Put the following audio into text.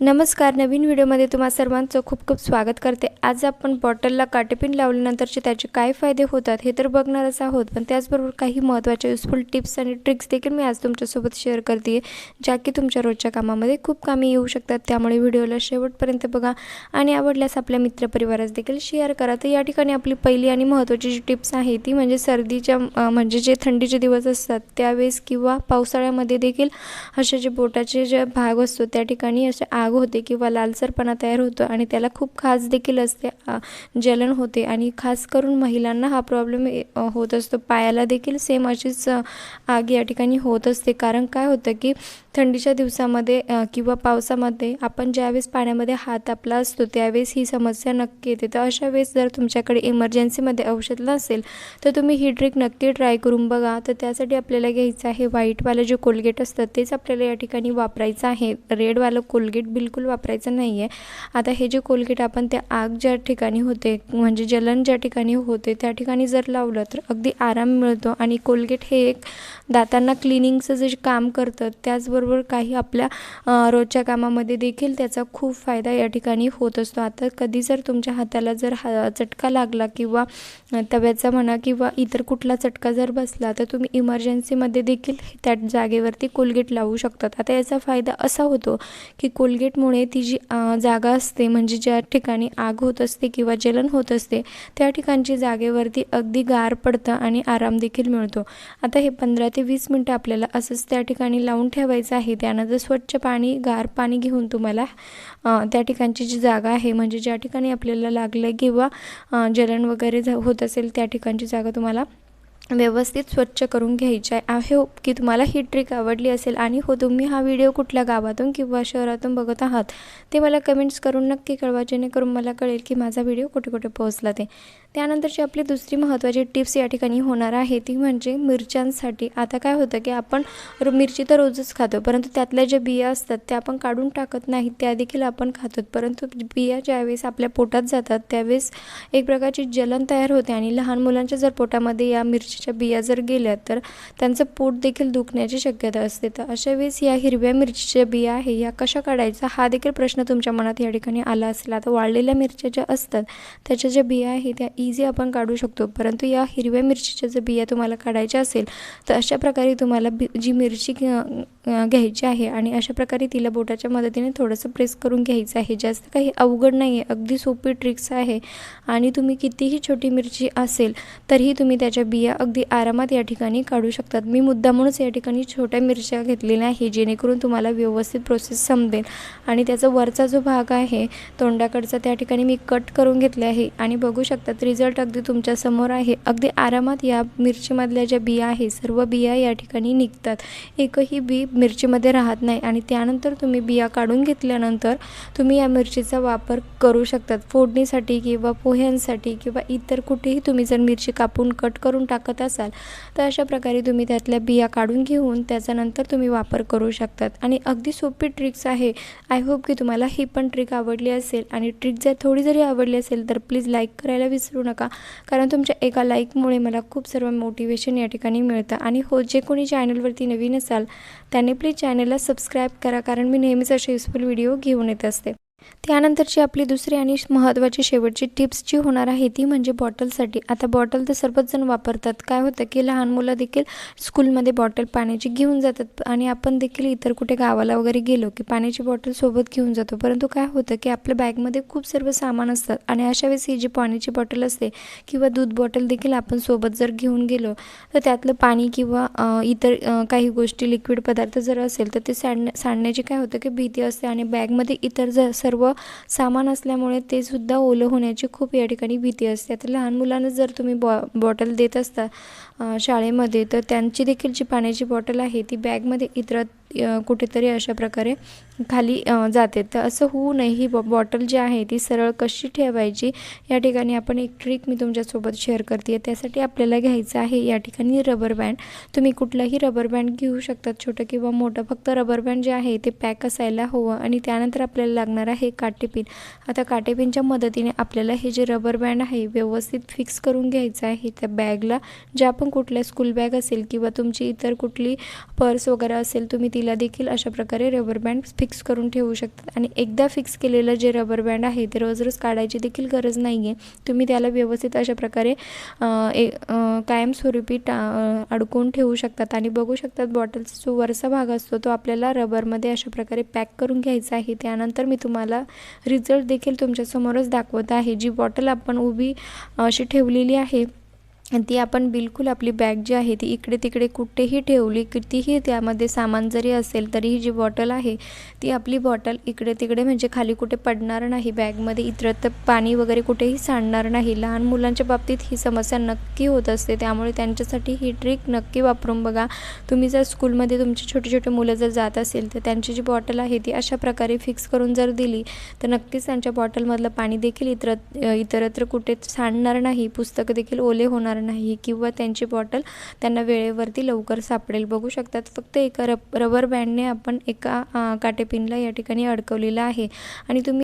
नमस्कार. नवीन व्हिडिओमध्ये तुम्हा सर्वांचं खूप खूप स्वागत करते. आज आपण बॉटलला काटेपिन लावल्यानंतरचे त्याचे काय फायदे होतात हे तर बघणारच आहोत, पण त्याचबरोबर काही महत्त्वाच्या युजफुल टिप्स आणि ट्रिक्स देखील मी आज तुमच्यासोबत शेअर करते आहे, ज्या की तुमच्या रोजच्या कामामध्ये खूप कामी येऊ शकतात. त्यामुळे व्हिडिओला शेवटपर्यंत बघा आणि आवडल्यास आपल्या मित्रपरिवारास देखील शेअर करा. तर या ठिकाणी आपली पहिली आणि महत्त्वाची जी टिप्स आहे ती म्हणजे सर्दीच्या म्हणजे जे थंडीचे दिवस असतात त्यावेळेस किंवा पावसाळ्यामध्ये देखील असे जे बोटाचे जे भाग असतो त्या ठिकाणी असे आग होते किंवा लालसरपणा तयार होतो आणि त्याला खूप खाज देखील असते, जलन होते आणि खास करून महिलांना हा प्रॉब्लेम होत असतो. पायाला देखील सेम अशीच आग या ठिकाणी होत असते. कारण काय होतं की थंडीच्या दिवसामध्ये किंवा पावसामध्ये आपण ज्यावेळेस पाण्यामध्ये हात आपला असतो त्यावेळेस ही समस्या नक्की येते. तर अशा वेळेस जर तुमच्याकडे इमर्जन्सीमध्ये औषध नसेल तर तुम्ही ही ट्रिक नक्की ट्राय करून बघा. तर त्यासाठी आपल्याला घ्यायचं आहे व्हाईटवालं जे कोलगेट असतं तेच आपल्याला या ठिकाणी वापरायचं आहे. रेडवालं कोलगेट बिलकुल वापरायचं नाही आहे. आता हे जे कोलगेट आपण त्या आग ज्या ठिकाणी होते म्हणजे जलन ज्या ठिकाणी होते त्या ठिकाणी जर लावलं तर अगदी आराम मिळतो आणि कोलगेट हे एक दातांना क्लिनिंगचं जे काम करतं त्याचबरोबर काही आपल्या रोजच्या कामामध्ये देखील त्याचा खूप फायदा या ठिकाणी होत असतो. आता कधी जर तुमच्या हाताला जर चटका लागला किंवा तव्याचा म्हणा किंवा इतर कुठला चटका जर बसला तर तुम्ही इमर्जन्सीमध्ये देखील त्या जागेवरती कोलगेट लावू शकतात. आता याचा फायदा असा होतो की कोलगेटमुळे ती जी जागा असते म्हणजे ज्या ठिकाणी आग होत असते किंवा जलन होत असते त्या ठिकाणची जागेवरती अगदी गार पडतं आणि आराम देखील मिळतो. आता हे 15 ते 20 मिनटं आपल्याला असंच त्या ठिकाणी लावून ठेवायचं आहे. त्यानंतर स्वच्छ पाणी गार पाणी घेऊन तुम्हाला त्या ठिकाणची जी जागा आहे म्हणजे ज्या ठिकाणी आपल्याला लागलं किंवा जलन वगैरे होत असेल त्या ठिकाणची जागा तुम्हाला व्यवस्थित स्वच्छ करून घ्यायची आहे. आय होप की तुम्हाला ही ट्रिक आवडली असेल आणि हो तुम्ही हा व्हिडिओ कुठल्या गावातून किंवा शहरातून बघत आहात ते मला कमेंट्स करून नक्की कळवा, जेणेकरून मला कळेल की माझा व्हिडिओ कुठे कुठे पोहोचला ते. त्यानंतरची आपली दुसरी महत्त्वाची टिप्स या ठिकाणी होणार आहे ती म्हणजे मिरच्यांसाठी. आता काय होतं की आपण मिरची तर रोजच खातो, परंतु त्यातल्या ज्या बिया असतात त्या आपण काढून टाकत नाही, त्या देखील आपण खातो. परंतु बिया ज्यावेळेस आपल्या पोटात जातात त्यावेळेस एक प्रकारची जलन तयार होते आणि लहान मुलांच्या जर पोटामध्ये या मिरचीच्या बिया जर गेल्या तर त्यांचं पोट देखील दुखण्याची शक्यता असते. तर अशा वेळेस या हिरव्या मिरचीच्या बिया आहे या कशा काढायचा हा देखील प्रश्न तुमच्या मनात या ठिकाणी आला असेल. आता वाळलेल्या मिरच्या ज्या असतात त्याच्या ज्या बिया आहे त्या इझी आपण काढू शकतो, परंतु या हिरव्या मिरचीच्या जर बिया तुम्हाला काढायच्या असेल तर अशा प्रकारे तुम्हाला जी मिरची घ्यायची आहे आणि अशा प्रकारे तिला बोटाच्या मदतीने थोडंसं प्रेस करून घ्यायचं आहे. जास्त काही अवघड नाही आहे, अगदी सोपी ट्रिक्स आहे आणि तुम्ही कितीही छोटी मिरची असेल तरीही तुम्ही त्याच्या बिया अगदी आरामात या ठिकाणी काढू शकतात. मी मुद्दामूनच या ठिकाणी छोट्या मिरच्या घेतलेल्या आहे जेणेकरून तुम्हाला व्यवस्थित प्रोसेस समजेल. आणि त्याचा वरचा जो भाग आहे तोंडाकडचा त्या ठिकाणी मी कट करून घेतले आहे आणि बघू शकतात रिझल्ट अगदी तुमच्या समोर आहे. अगदी आरामात या मिरचीमधल्या ज्या बिया आहे सर्व बिया या ठिकाणी निघतात, एकही बी मिरचीमध्ये राहत नाही. आणि त्यानंतर तुम्ही बिया काढून घेतल्यानंतर तुम्ही या मिरचीचा वापर करू शकतात फोडणीसाठी किंवा पोह्यांसाठी किंवा इतर कुठेही तुम्ही जर मिरची कापून कट करून टाकत असाल तर अशा प्रकारे तुम्ही त्यातल्या बिया काढून घेऊन त्याच्यानंतर तुम्ही वापर करू शकतात. आणि अगदी सोपी ट्रिक्स आहे. आय होप की तुम्हाला ही पण ट्रिक आवडली असेल आणि ट्रिक जर थोडी जरी आवडली असेल तर प्लीज लाईक करायला विसरू नका, कारण तुमच्या एका लाईकमुळे मला खूप सर्व मोटिवेशन या ठिकाणी मिळतं. आणि हो जे कोणी चॅनलवरती नवीन असाल त्याने प्लीज चॅनलला सबस्क्राईब करा, कारण मी नेहमीच असे युजफुल व्हिडिओ घेऊन येत असते. त्यानंतरची आपली दुसरी आणि महत्त्वाची शेवटची टिप्स जी होणार आहे ती म्हणजे बॉटलसाठी. आता बॉटल तर सर्वच जण वापरतात. काय होतं की लहान मुलं देखील स्कूलमध्ये बॉटल पाण्याची घेऊन जातात आणि आपण देखील इतर कुठे गावाला वगैरे गेलो की पाण्याची बॉटल सोबत घेऊन जातो. परंतु काय होतं की आपल्या बॅगमध्ये खूप सर्व सामान असतात आणि अशा वेळेस ही जी पाण्याची बॉटल असते किंवा दूध बॉटल देखील आपण सोबत जर घेऊन गेलो तर त्यातलं पाणी किंवा इतर काही गोष्टी लिक्विड पदार्थ जर असेल तर ते सांडण्याची काय होतं की भीती असते आणि बॅगमध्ये इतर सर्व सामान असल्यामुळे ते सुद्धा ओलं होण्याची खूप या ठिकाणी भीती असते. आता लहान मुलांना जर तुम्ही बॉटल देत असता शाळेमध्ये तर त्यांची देखील जी पाण्याची बॉटल आहे ती बॅगमध्ये इतरत कुठेतरी अशा प्रकारे खाली जाते. तर असं होऊ नये. ही बॉटल जी आहे ती सरळ कशी ठेवायची या ठिकाणी आपण एक ट्रिक मी तुमच्यासोबत शेअर करते. त्यासाठी आपल्याला घ्यायचं आहे या ठिकाणी रबर बँड. तुम्ही कुठलाही रबर बँड घेऊ शकतात, छोटं किंवा मोठं, फक्त रबर बँड जे आहे ते पॅक असायला हवं. आणि त्यानंतर आपल्याला लागणार आहे काटेपिन. आता काटेपिनच्या मदतीने आपल्याला हे जे रबर बँड आहे व्यवस्थित फिक्स करून घ्यायचं आहे त्या बॅगला. ज्या पण कुठल्या स्कूल बॅग असेल किंवा तुमची इतर कुठली पर्स वगैरे असेल तुम्ही तिला देखील अशा प्रकारे रबर बँड फिक्स करून ठेवू शकतात. आणि एकदा फिक्स केलेलं जे रबर बँड आहे ते रोज रोज काढायची देखील गरज नाही आहे. तुम्ही त्याला व्यवस्थित अशा प्रकारे कायमस्वरूपी अडकवून ठेवू शकतात. आणि बघू शकतात बॉटलचा जो वरचा भाग असतो तो आपल्याला रबरमध्ये अशा प्रकारे पॅक करून घ्यायचा आहे. त्यानंतर मी तुम्हाला रिझल्ट देखील तुमच्यासमोरच दाखवत आहे. जी बॉटल आपण उभी अशी ठेवलेली आहे ती आपण बिलकुल आपली बॅग जी आहे ती इकडे तिकडे कुठेही ठेवली, कितीही त्यामध्ये सामान जरी असेल तरीही जी बॉटल आहे ती आपली बॉटल इकडे तिकडे म्हणजे खाली कुठे पडणार नाही. बॅगमध्ये इतरत्र पाणी वगैरे कुठेही सांडणार नाही. लहान मुलांच्या बाबतीत ही समस्या नक्की होत असते, त्यामुळे त्यांच्यासाठी ही ट्रिक नक्की वापरून बघा. तुम्ही जर स्कूलमध्ये तुमचे छोटे छोटे मुलं जर जात असेल तर त्यांची जी बॉटल आहे ती अशा प्रकारे फिक्स करून जर दिली तर नक्कीच त्यांच्या बॉटलमधलं पाणी देखील इतरत्र कुठे सांडणार नाही. पुस्तकं देखील ओले होणार नाही किंवा त्यांची बॉटल त्यांना वेळेवरती लवकर सापडेल. बघू शकतात फक्त एका रबर बँडने आपण एका काटेपिनला या ठिकाणी अडकवलेलं आहे. आणि तुम्ही